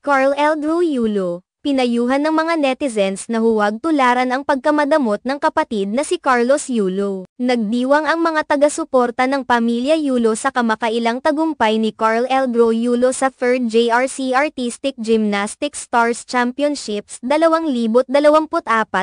Carl Eldrew Yulo, pinayuhan ng mga netizens na huwag tularan ang pagkamadamot ng kapatid na si Carlos Yulo. Nagdiwang ang mga taga-suporta ng pamilya Yulo sa kamakailang tagumpay ni Carl Eldrew Yulo sa 3rd JRC Artistic Gymnastics Stars Championships 2024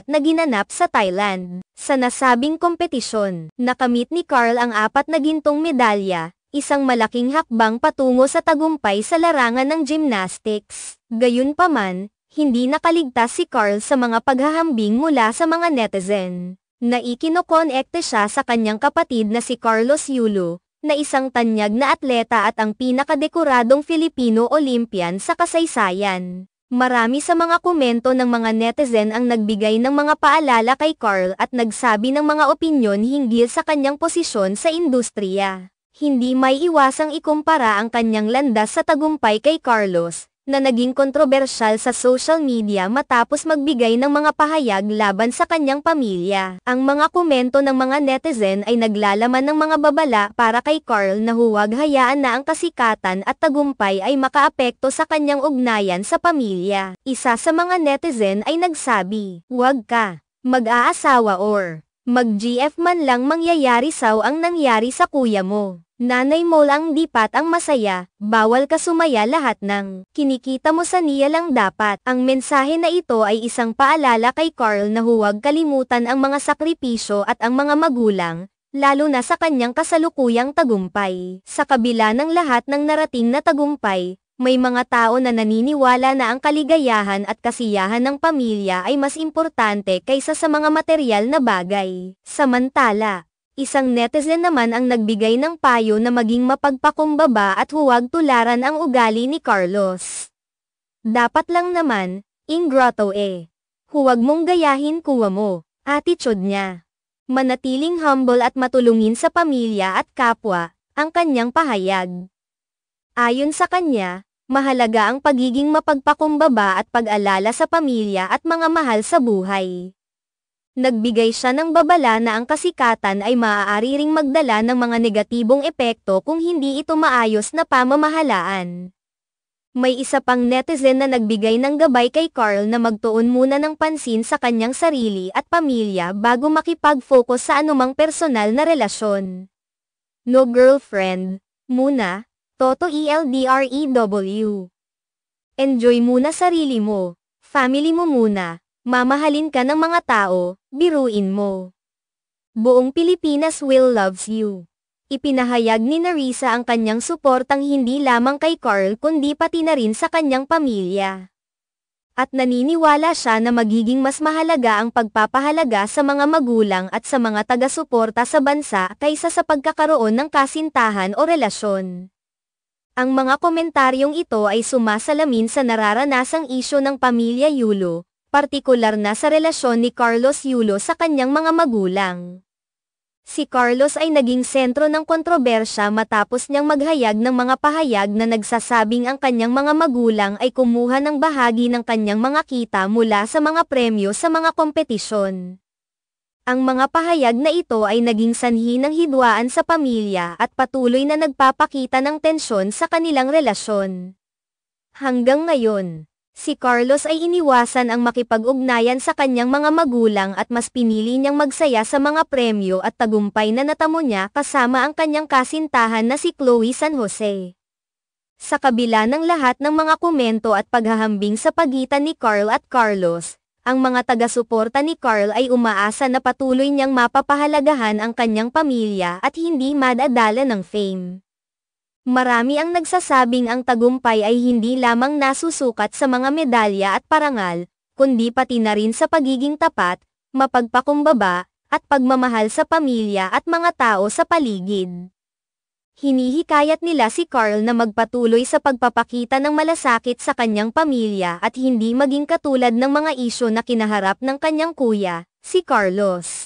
na ginanap sa Thailand. Sa nasabing kompetisyon, nakamit ni Carl ang 4 na gintong medalya, isang malaking hakbang patungo sa tagumpay sa larangan ng gymnastics. Gayunpaman, hindi nakaligtas si Carl sa mga paghahambing mula sa mga netizen. Naikinokonekte siya sa kanyang kapatid na si Carlos Yulo, na isang tanyag na atleta at ang pinakadekoradong Filipino Olympian sa kasaysayan. Marami sa mga komento ng mga netizen ang nagbigay ng mga paalala kay Carl at nagsabi ng mga opinyon hinggil sa kanyang posisyon sa industriya. Hindi may iwasang ikumpara ang kanyang landas sa tagumpay kay Carlos, na naging kontrobersyal sa social media matapos magbigay ng mga pahayag laban sa kanyang pamilya. Ang mga komento ng mga netizen ay naglalaman ng mga babala para kay Carl na huwag hayaan na ang kasikatan at tagumpay ay makaapekto sa kanyang ugnayan sa pamilya. Isa sa mga netizen ay nagsabi, "Huwag ka mag-aasawa or mag-GF man lang mangyayari saw ang nangyari sa kuya mo. Nanay mo lang dipat ang masaya, bawal ka sumaya lahat ng kinikita mo sa niya lang dapat." Ang mensahe na ito ay isang paalala kay Carl na huwag kalimutan ang mga sakripisyo at ang mga magulang, lalo na sa kanyang kasalukuyang tagumpay. Sa kabila ng lahat ng narating na tagumpay, may mga tao na naniniwala na ang kaligayahan at kasiyahan ng pamilya ay mas importante kaysa sa mga material na bagay. Samantala, isang netizen naman ang nagbigay ng payo na maging mapagpakumbaba at huwag tularan ang ugali ni Carlos. Dapat lang naman, ingrato huwag mong gayahin kuwa mo, attitude niya. Manatiling humble at matulungin sa pamilya at kapwa, ang kanyang pahayag. Ayon sa kanya, mahalaga ang pagiging mapagpakumbaba at pag-alala sa pamilya at mga mahal sa buhay. Nagbigay siya ng babala na ang kasikatan ay maaari ring magdala ng mga negatibong epekto kung hindi ito maayos na pamamahalaan. May isa pang netizen na nagbigay ng gabay kay Carl na magtuon muna ng pansin sa kanyang sarili at pamilya bago makipag-focus sa anumang personal na relasyon. No girlfriend muna. Toto ELDREW. Enjoy muna sarili mo, family mo muna, mamahalin ka ng mga tao, biruin mo. Buong Pilipinas will loves you. Ipinahayag ni Narisa ang kanyang suportang hindi lamang kay Carl kundi pati na rin sa kanyang pamilya. At naniniwala siya na magiging mas mahalaga ang pagpapahalaga sa mga magulang at sa mga taga-suporta sa bansa kaysa sa pagkakaroon ng kasintahan o relasyon. Ang mga komentaryong ito ay sumasalamin sa nararanasang isyu ng pamilya Yulo, partikular na sa relasyon ni Carlos Yulo sa kanyang mga magulang. Si Carlos ay naging sentro ng kontrobersya matapos niyang maghayag ng mga pahayag na nagsasabing ang kanyang mga magulang ay kumuha ng bahagi ng kanyang mga kita mula sa mga premyo sa mga kompetisyon. Ang mga pahayag na ito ay naging sanhi ng hidwaan sa pamilya at patuloy na nagpapakita ng tensyon sa kanilang relasyon. Hanggang ngayon, si Carlos ay iniwasan ang makipag-ugnayan sa kanyang mga magulang at mas pinili niyang magsaya sa mga premyo at tagumpay na natamo niya kasama ang kanyang kasintahan na si Chloe San Jose. Sa kabila ng lahat ng mga komento at paghahambing sa pagitan ni Carl at Carlos, ang mga taga-suporta ni Carl ay umaasa na patuloy niyang mapapahalagahan ang kanyang pamilya at hindi madadala ng fame. Marami ang nagsasabing ang tagumpay ay hindi lamang nasusukat sa mga medalya at parangal, kundi pati na rin sa pagiging tapat, mapagpakumbaba, at pagmamahal sa pamilya at mga tao sa paligid. Hinihikayat nila si Carl na magpatuloy sa pagpapakita ng malasakit sa kanyang pamilya at hindi maging katulad ng mga isyu na kinaharap ng kanyang kuya, si Carlos.